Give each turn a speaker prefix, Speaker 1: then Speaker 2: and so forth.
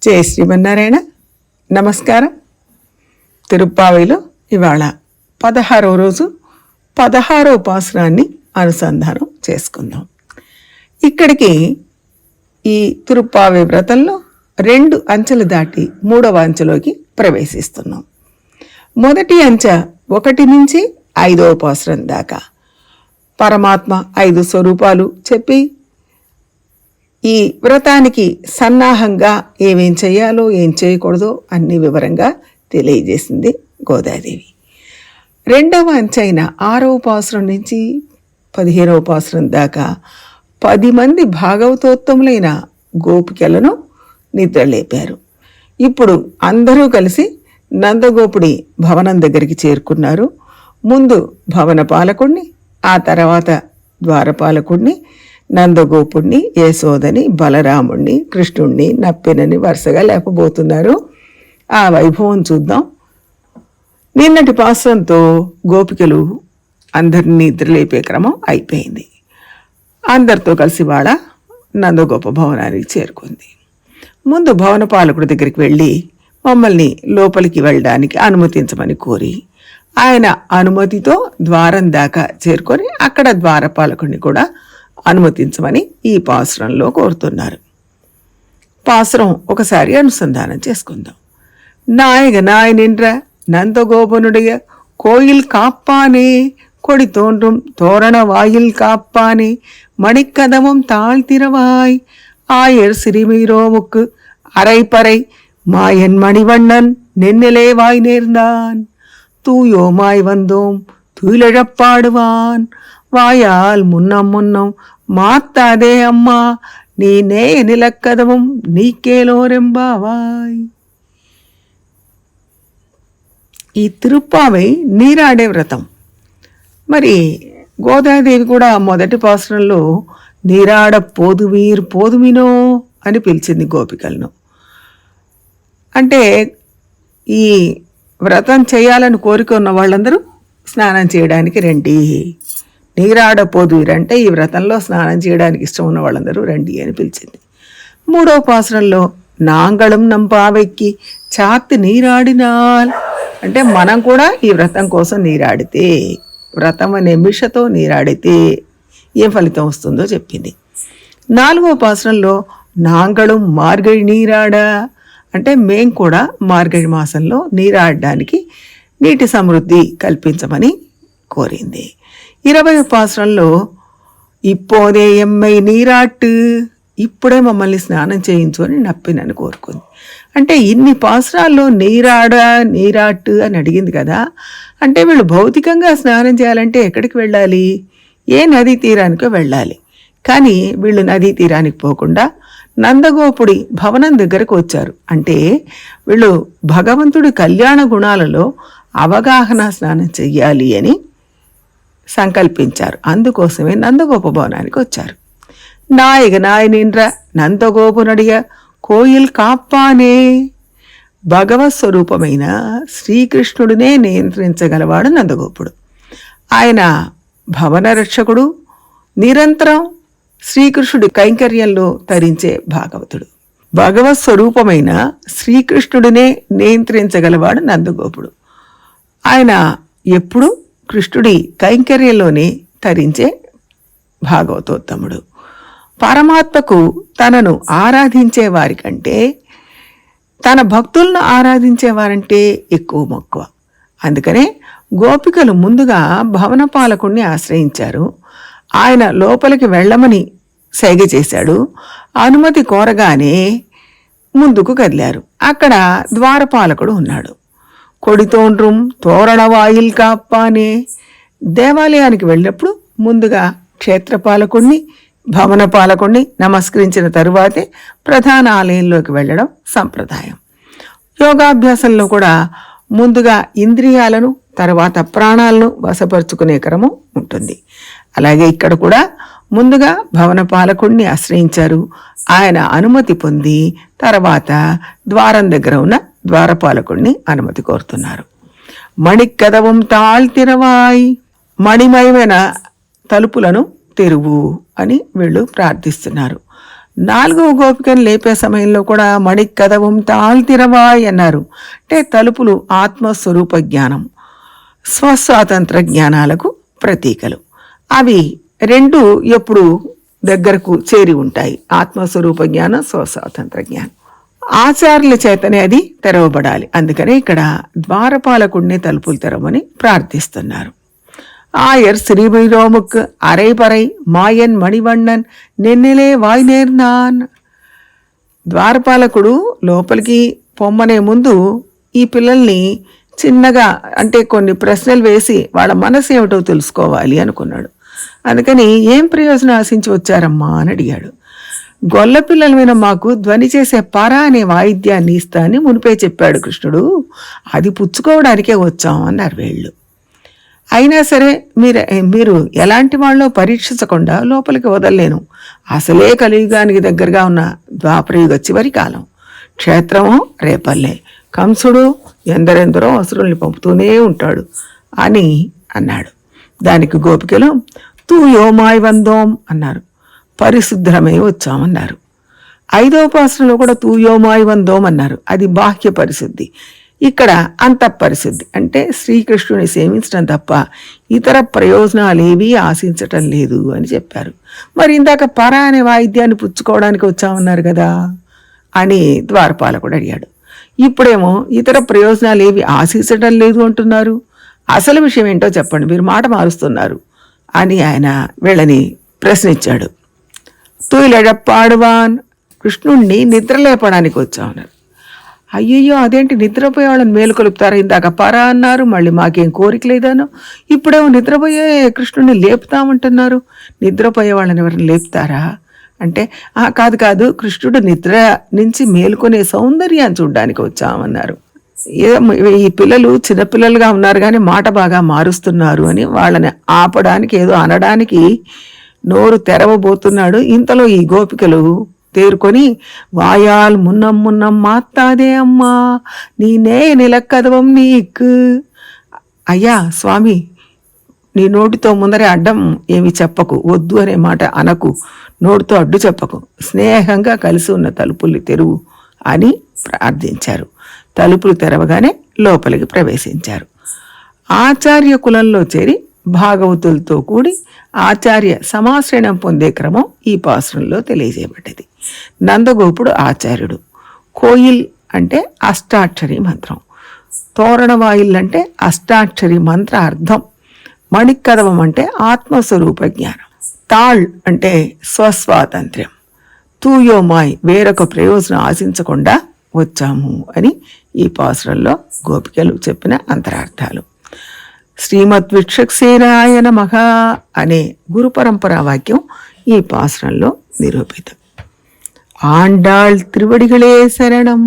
Speaker 1: జై శ్రీమన్నారాయణ. నమస్కారం. తిరుప్పావైలో ఇవాళ 16వ రోజు 16వ పాసురాన్ని అనుసంధానం చేసుకుందాం. ఇక్కడికి ఈ తిరుప్పావై వ్రతంలో 2 అంచెలు దాటి 3వ అంచెలోకి ప్రవేశిస్తున్నాం. మొదటి అంచె 1 నుంచి 5వ పాసురం దాకా పరమాత్మ 5 స్వరూపాలు చెప్పి ఈ వ్రతానికి సన్నాహంగా ఏమేం చేయాలో ఏం చేయకూడదో అన్ని వివరంగా తెలియజేసింది గోదాదేవి. 2వ అంచె అయిన 6వ పాసురం నుంచి 15వ పాసురం దాకా 10 మంది భాగవతోత్తములైన గోపికలను నిద్రలేపారు. ఇప్పుడు అందరూ కలిసి నందగోపుడి భవనం దగ్గరికి చేరుకున్నారు. ముందు భవన పాలకుణ్ణి, ఆ తర్వాత ద్వారపాలకుణ్ణి, నందగోపుణ్ణి, యశోదని, బలరాముణ్ణి, కృష్ణుణ్ణి, నప్పినని వరుసగా లేపబోతున్నారు. ఆ వైభవం చూద్దాం. నిన్నటి పాసురంతో గోపికలు అందరినీ నిద్రలేపే క్రమం అయిపోయింది. అందరితో కలిసి వాళ్ళ నందగోప భవనానికి చేరుకుంది. ముందు భవన పాలకుడి దగ్గరికి వెళ్ళి మమ్మల్ని లోపలికి వెళ్ళడానికి అనుమతించమని కోరి ఆయన అనుమతితో ద్వారం దాకా చేరుకొని అక్కడ ద్వారపాలకుడిని కూడా అనుమతించమని ఈ పాసురంలో కోరుతున్నారు. పాసురం ఒకసారి అనుసంధానం చేసుకుందాం. నాయగ నాయనిండ్ర నందగోపనుடைய கோயில் காப்பானே கொடி தோன்றும் தோரண வாயில் காப்பானே மணிக்கதவும் தாழ்த்திரவாய் ஆயர் சிறுமீரோமுக்கு அரைப்பறை மாயன் மணிவண்ணன் நென்னிலே வாய் நேர்ந்தான் தூயோமாய் வந்தோம் துயிலழப்பாடுவான் வாயால் முன்னம் முன்னம் மாத்தாதே அம்மா நீ நேய நிலக்கதவும் నీకేలోరెంబావాయ్. ఈ తిరుప్పావై నీరాడే వ్రతం. మరి గోదాదేవి కూడా మొదటి పాసురంలో నీరాడ పోదువీర్ పోదుమినో అని పిలిచింది గోపికలను. అంటే ఈ వ్రతం చేయాలని కోరిక ఉన్న వాళ్ళందరూ స్నానం చేయడానికి రండి. నీరాడ పోదువీరంటే ఈ వ్రతంలో స్నానం చేయడానికి ఇష్టం ఉన్న వాళ్ళందరూ రండి అని పిలిచింది. 3వ పాసురంలో నాంగళం నంపావెక్కి చాత్తి నీరాడినాల్ అంటే మనం కూడా ఈ వ్రతం కోసం నీరాడితే, వ్రతం అనే మిషతో నీరాడితే ఏం ఫలితం వస్తుందో చెప్పింది. 4వ పాసురంలో నాంగళం మార్గഴി నీరాడ అంటే మేం కూడా మార్గഴి మాసంలో నీరాడడానికి నీటి సమృద్ధి కల్పించమని కోరింది. 20వ పాసురంలో ఇప్పోదే ఎమ్మై నీరాట్టు ఇప్పుడే మమ్మల్ని స్నానం చేయించు అని నప్పినని కోరుకుంది. అంటే ఇన్ని పాసురాల్లో నీరాట్టు అని అడిగింది కదా. అంటే వీళ్ళు భౌతికంగా స్నానం చేయాలంటే ఎక్కడికి వెళ్ళాలి? ఏ నదీ తీరానికో వెళ్ళాలి. కానీ వీళ్ళు నదీ తీరానికి పోకుండా నందగోపుడి భవనం దగ్గరకు వచ్చారు. అంటే వీళ్ళు భగవంతుడి కళ్యాణ గుణాలలో అవగాహన స్నానం చెయ్యాలి అని సంకల్పించారు. అందుకోసమే నందగోప భవనానికి వచ్చారు. నాయగ నాయనిండ్ర నందగోపునడియ కోయిల్ కాప్పానే భగవత్ స్వరూపమైన శ్రీకృష్ణుడినే నియంత్రించగలవాడు నందగోపుడు. ఆయన భవన రక్షకుడు, నిరంతరం శ్రీకృష్ణుడి కైంకర్యంలో తరించే భాగవతుడు. భగవత్ స్వరూపమైన శ్రీకృష్ణుడినే నియంత్రించగలవాడు నందగోపుడు. ఆయన ఎప్పుడు కృష్ణుడి కైంకర్యంలోనే తరించే భాగవతోత్తముడు. పరమాత్మకు తనను ఆరాధించే వారికంటే తన భక్తులను ఆరాధించేవారంటే ఎక్కువ మక్కువ. అందుకనే గోపికలు ముందుగా భవన పాలకుణ్ణి ఆశ్రయించారు. ఆయన లోపలికి వెళ్ళమని సైగ చేశాడు. అనుమతి కోరగానే ముందుకు కదిలారు. అక్కడ ద్వారపాలకుడు ఉన్నాడు. కొడితోండ్రుం తోరణవాయిల్ కాప్పానే దేవాలయానికి వెళ్ళినప్పుడు ముందుగా క్షేత్రపాలకుణ్ణి, భవన పాలకుణ్ణి నమస్కరించిన తరువాతే ప్రధాన ఆలయంలోకి వెళ్ళడం సంప్రదాయం. యోగాభ్యాసంలో కూడా ముందుగా ఇంద్రియాలను తర్వాత ప్రాణాలను వశపరుచుకునే క్రమం ఉంటుంది. అలాగే ఇక్కడ కూడా ముందుగా భవన పాలకుణ్ణి ఆశ్రయించారు. ఆయన అనుమతి పొంది తర్వాత ద్వారం దగ్గర ఉన్న ద్వారపాలకుణ్ణి అనుమతి కోరుతున్నారు. మణికదవం తాళ్తిరవాయ్ మణిమయమైన తలుపులను తెరువు అని వీళ్ళు ప్రార్థిస్తున్నారు. 4వ గోపికను లేపే సమయంలో కూడా మణికదవం తాళ్తిరవాయ్ అన్నారు. అంటే తలుపులు ఆత్మస్వరూప జ్ఞానం, స్వస్వాతంత్ర జ్ఞానాలకు ప్రతీకలు. అవి రెండు ఎప్పుడు దగ్గరకు చేరి ఉంటాయి, ఆత్మస్వరూప జ్ఞానం, స్వస్వాతంత్ర జ్ఞానం. ఆచార్యుల చేతనే అది తెరవబడాలి. అందుకనే ఇక్కడ ద్వారపాలకుడిని తలుపులు తెరవమని ప్రార్థిస్తున్నారు. ஆயர் ஸ்ரீபைரோமுக்கு அரைபறை మాయన్ మణివಣ್ಣన్ నెన్నెలే వాయినేర్నాన్. ద్వారపాలకుడు లోపలికి పొమ్మనే ముందు ఈ పిల్లల్ని చిన్నగా అంటే కొన్ని ప్రశ్నలు వేసి వాళ్ళ మనసు ఏమిటో తెలుసుకోవాలి అనుకున్నాడు. అందుకని ఏం ప్రయోజనం ఆశించి వచ్చారమ్మా అని అడిగాడు. గొల్ల పిల్లల మీద మాకు ధ్వని చేసే పర అనే వాయిద్యాన్ని ఇస్తా అని మునిపే చెప్పాడు కృష్ణుడు, అది పుచ్చుకోవడానికే వచ్చాం అన్నారు వీళ్ళు. అయినా సరే మీరు ఎలాంటి వాళ్ళో పరీక్షించకుండా లోపలికి వదలలేను. అసలే కలియుగానికి దగ్గరగా ఉన్న ద్వాపరయుగ చివరి కాలం, క్షేత్రము రేపల్లే, కంసుడు ఎందరెందరో అసురుల్ని పంపుతూనే ఉంటాడు అని అన్నాడు. దానికి గోపికలు తూ యోమాయ్ వందోం అన్నారు, పరిశుద్ధమై వచ్చామన్నారు. 5వ పాసనలో కూడా తూ యోమాయ్ వందోం అన్నారు, అది బాహ్య పరిశుద్ధి. ఇక్కడ అంతఃపరిశుద్ధి అంటే శ్రీకృష్ణుని సేవించడం తప్ప ఇతర ప్రయోజనాలేవీ ఆశించటం లేదు అని చెప్పారు. మరి ఇందాక పర అనే వాయిద్యాన్ని పుచ్చుకోవడానికి వచ్చామన్నారు కదా అని ద్వారపాలకుడు అడిగాడు. ఇప్పుడేమో ఇతర ప్రయోజనాలు ఏవి ఆశించటం లేదు అంటున్నారు, అసలు విషయం ఏంటో చెప్పండి, మీరు మాట మారుస్తున్నారు అని ఆయన వీళ్ళని ప్రశ్నించాడు. తూయిలెడప్పాడువాన్, కృష్ణుణ్ణి నిద్రలేపడానికి వచ్చామన్నారు. అయ్యయ్యో అదేంటి నిద్రపోయే వాళ్ళని మేలుకొలుపుతారా, ఇందాక పర అన్నారు, మళ్ళీ మాకేం కోరిక లేదాను, ఇప్పుడేమో నిద్రపోయే కృష్ణుడిని లేపుతామంటున్నారు, నిద్రపోయే వాళ్ళని ఎవరిని లేపుతారా అంటే కాదు కృష్ణుడు నిద్ర నుంచి మేలుకొనే సౌందర్యాన్ని చూడడానికి వచ్చామన్నారు. ఈ పిల్లలు చిన్నపిల్లలుగా ఉన్నారు కానీ మాట బాగా మారుస్తున్నారు అని వాళ్ళని ఆపడానికి ఏదో అనడానికి నోరు తెరవబోతున్నాడు. ఇంతలో ఈ గోపికలు తేరుకొని వాయాల్ మున్నం మున్నం మాత్తాదే అమ్మా నీనే నిలక్కదవం నీకు. అయ్యా స్వామి, నీ నోటితో ముందరే అడ్డం ఏమి చెప్పకు, వద్దు అనే మాట అనకు, నోటితో అడ్డు చెప్పకు, స్నేహంగా కలిసి ఉన్న తలుపుల్ని తెరువు అని ప్రార్థించారు. తలుపులు తెరవగానే లోపలికి ప్రవేశించారు. ఆచార్య కులంలో చేరి భాగవతులతో కూడి ఆచార్య సమాశ్రయణం పొందే క్రమం ఈ పాసురంలో తెలియజేయబడ్డది. నందగోపుడు ఆచార్యుడు, కోయిల్ అంటే అష్టాక్షరి మంత్రం, తోరణవాయిల్ అంటే అష్టాక్షరి మంత్ర అర్థం, మణికదవం అంటే ఆత్మస్వరూప జ్ఞానం, తాళ్ అంటే స్వస్వాతంత్ర్యం, తూయోమాయ్ వేరొక ప్రయోజనం ఆశించకుండా వచ్చాము అని ఈ పాసురంలో గోపికలు చెప్పిన అంతరార్థాలు. శ్రీమద్విక్షక్సేనాయ నమః అనే గురు పరంపరా వాక్యం ఈ పాసురంలో నిరూపితం. ఆండాళ్ త్రివడిகளே శరణం.